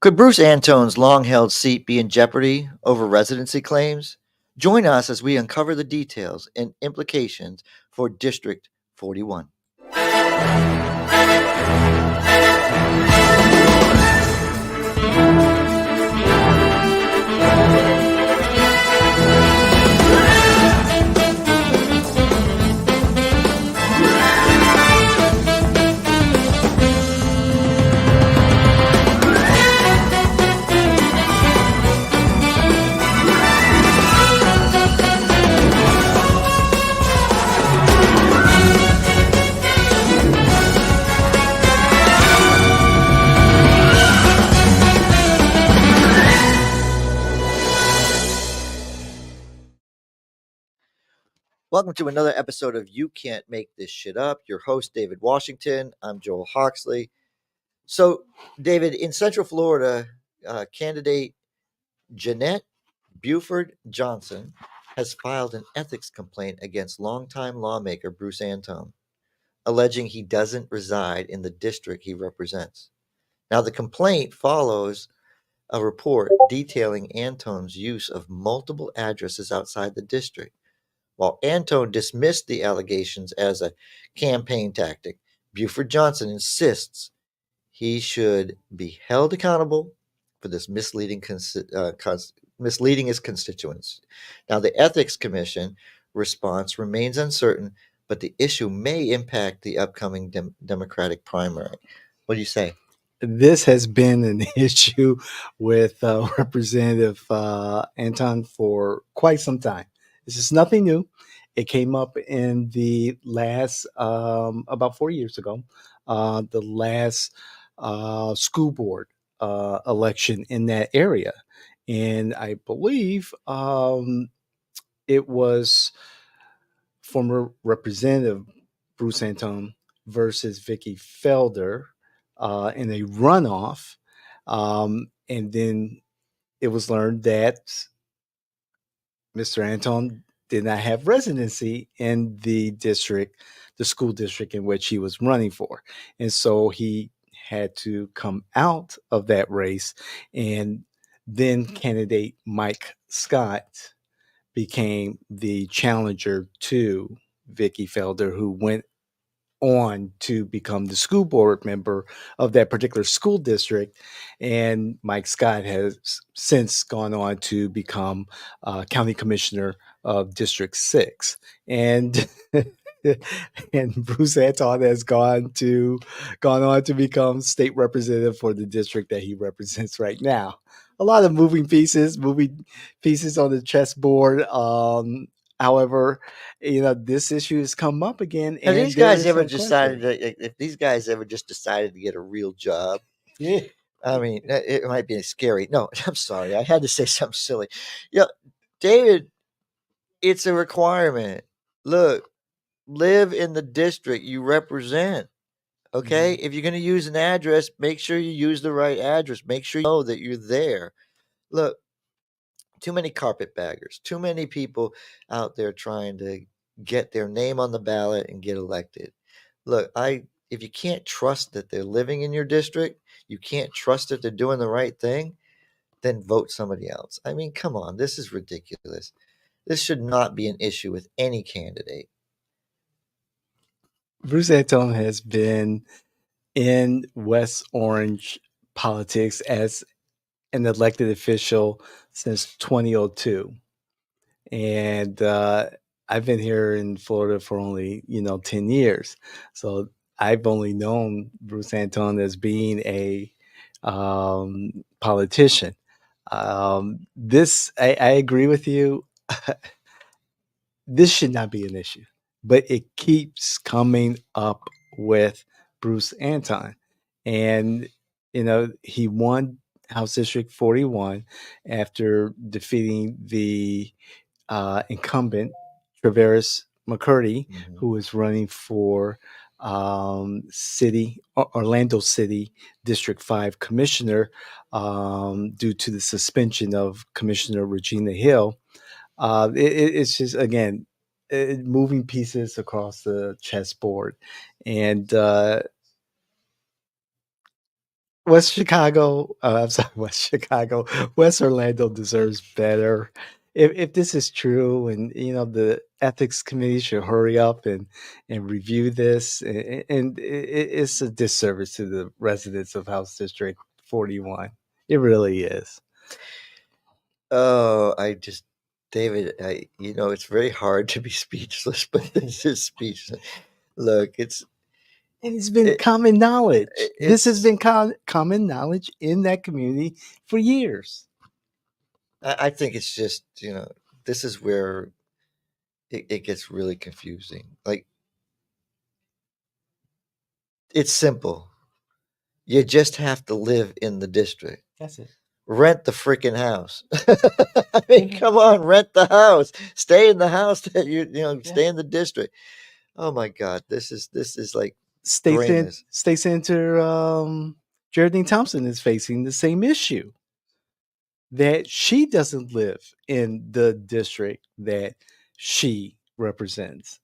Could Bruce Antone's long-held seat be in jeopardy over residency claims? Join us as we uncover the details and implications for District 41. Welcome to another episode of You Can't Make This Shit Up. Your host, David Washington. I'm Joel Hawksley. So, David, in Central Florida, candidate Janét Buford-Johnson has filed an ethics complaint against longtime lawmaker Bruce Antone, alleging he doesn't reside in the district he represents. Now, the complaint follows a report detailing Antone's use of multiple addresses outside the district. While Antone dismissed the allegations as a campaign tactic, Buford-Johnson insists he should be held accountable for this misleading his constituents. Now, the Ethics Commission response remains uncertain, but the issue may impact the upcoming Democratic primary. What do you say? This has been an issue with Representative Antone for quite some time. This is nothing new. It came up in the last, about 4 years ago, the last school board election in that area. And I believe it was former Representative Bruce Antone versus Vicky Felder in a runoff. And then it was learned that Mr. Antone did not have residency in the district, the school district in which he was running for. And so he had to come out of that race. And then candidate Mike Scott became the challenger to Vicky Felder, who went on to become the school board member of that particular school district. And Mike Scott has since gone on to become county commissioner of District 6. And and Bruce Antone has gone on to become state representative for the district that he represents right now. A lot of moving pieces on the chessboard. However, this issue has come up again. Have And these guys ever decided if these guys ever just decided to get a real job? Yeah. I mean, it might be scary. No, I'm sorry. I had to say something silly. Yeah, David, it's a requirement. Look, live in the district you represent. Okay? If you're going to use an address, make sure you use the right address. Make sure you know that you're there. Look, too many carpetbaggers, too many people out there trying to get their name on the ballot and get elected. Look, if you can't trust that they're living in your district, you can't trust that they're doing the right thing, then vote somebody else. I mean, come on, this is ridiculous. This should not be an issue with any candidate. Bruce Antone has been in West Orange politics as an elected official since 2002. And I've been here in Florida for only, 10 years. So I've only known Bruce Antone as being a politician. I agree with you. This should not be an issue, but it keeps coming up with Bruce Antone. And, he won House District 41 after defeating the incumbent, Traveris McCurdy, who was running for Orlando City District 5 Commissioner due to the suspension of Commissioner Regina Hill. It's just, again, moving pieces across the chessboard. And West Chicago, I'm sorry, West Chicago, West Orlando deserves better. If this is true, and the ethics committee should hurry up and review this, and it's a disservice to the residents of House District 41. It really is. Oh, David, it's very hard to be speechless, but this is speechless. Look, And it's been it, common knowledge. This has it's. been common knowledge in that community for years. I think it's just this is where it gets really confusing. Like, it's simple. You just have to live in the district. That's it. Rent the freaking house. I mean, come on, rent the house. Stay in the house that stay in the district. Oh my God, this is like brainless. State Senator Geraldine Thompson is facing the same issue, that she doesn't live in the district that she represents.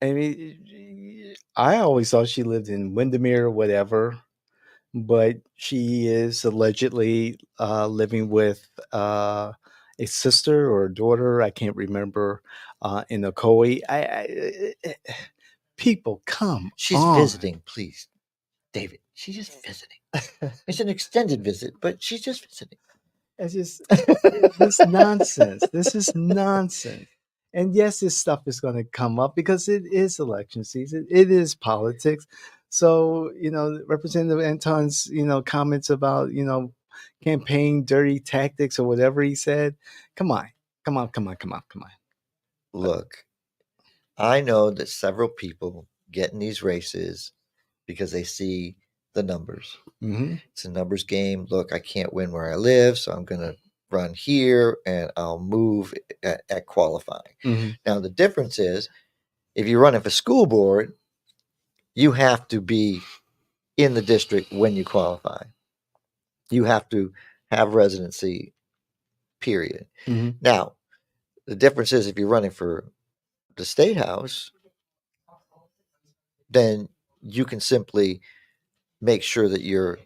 I mean, I always thought she lived in Windermere or whatever, but she is allegedly living with a sister or a daughter. I can't remember, in Ocoee. People, come She's on. visiting, please, David. She's just visiting. It's an extended visit, but she's just visiting. It's just this nonsense. This is nonsense. And yes, this stuff is going to come up because it is election season. It is politics. So, Representative Anton's, comments about, campaign dirty tactics or whatever he said. Come on. Come on, come on, come on, come on. Look, I know that several people get in these races because they see the numbers. Mm-hmm. It's a numbers game. Look, I can't win where I live, so I'm going to run here and I'll move at qualifying. Mm-hmm. Now, the difference is if you're running for school board, you have to be in the district when you qualify. You have to have residency, period. Mm-hmm. Now, the difference is if you're running for the state house, then you can simply make sure that you're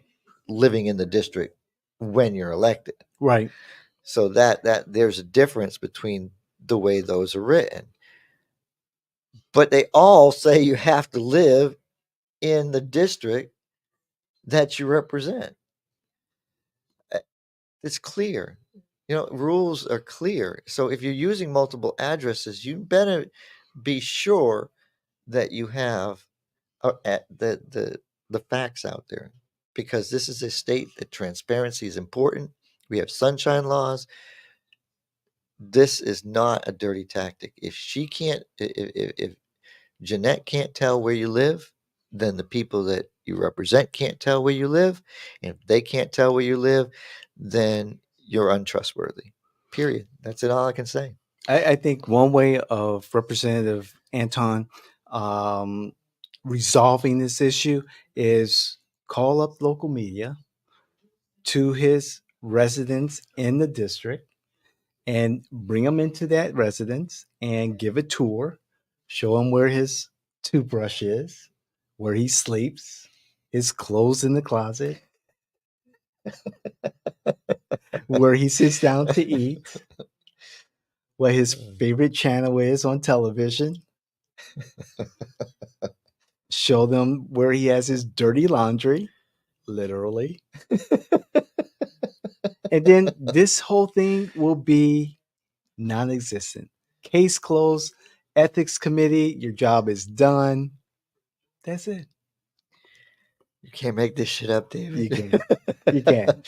living in the district when you're elected. Right. So that there's a difference between the way those are written. But they all say you have to live in the district that you represent. It's clear. Rules are clear. So if you're using multiple addresses, you better be sure that you have the facts out there, because this is a state that transparency is important. We have sunshine laws. This is not a dirty tactic. If Janét can't tell where you live, then the people that you represent can't tell where you live. And if they can't tell where you live, then you're untrustworthy. Period. That's it. All I can say. I think one way of Representative Anton um, resolving this issue is call up local media to his residents in the district and bring them into that residence and give a tour, show him where his toothbrush is, where he sleeps, his clothes in the closet, where he sits down to eat, what his favorite channel is on television. Show them where he has his dirty laundry, literally. And then this whole thing will be non existent. Case closed. Ethics committee, your job is done. That's it. You can't make this shit up, David. You can. You can.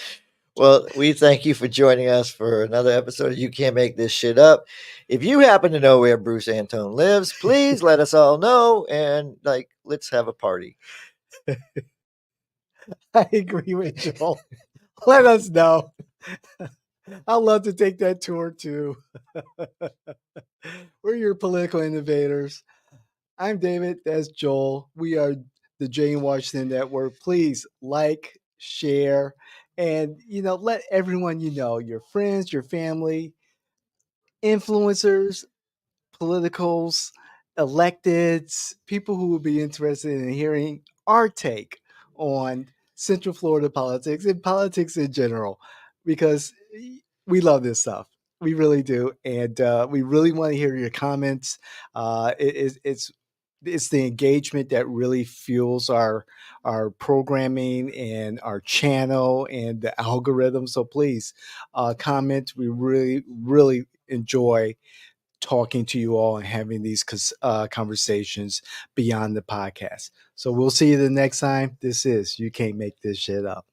Well, we thank you for joining us for another episode of You Can't Make This Shit Up. If you happen to know where Bruce Antone lives, please let us all know, and let's have a party. I agree with Joel. Let us know. I'd love to take that tour too. We're your political innovators. I'm David. That's Joel. We are the Jane Washington Network. Please like, share, and let everyone your friends, your family, influencers, politicals, electeds, people who will be interested in hearing our take on Central Florida politics and politics in general, because we love this stuff. We really do, and we really want to hear your comments. It's the engagement that really fuels our programming and our channel and the algorithm. So please comment. We really enjoy talking to you all and having these conversations beyond the podcast. So we'll see you the next time. This is You Can't Make This Shit Up.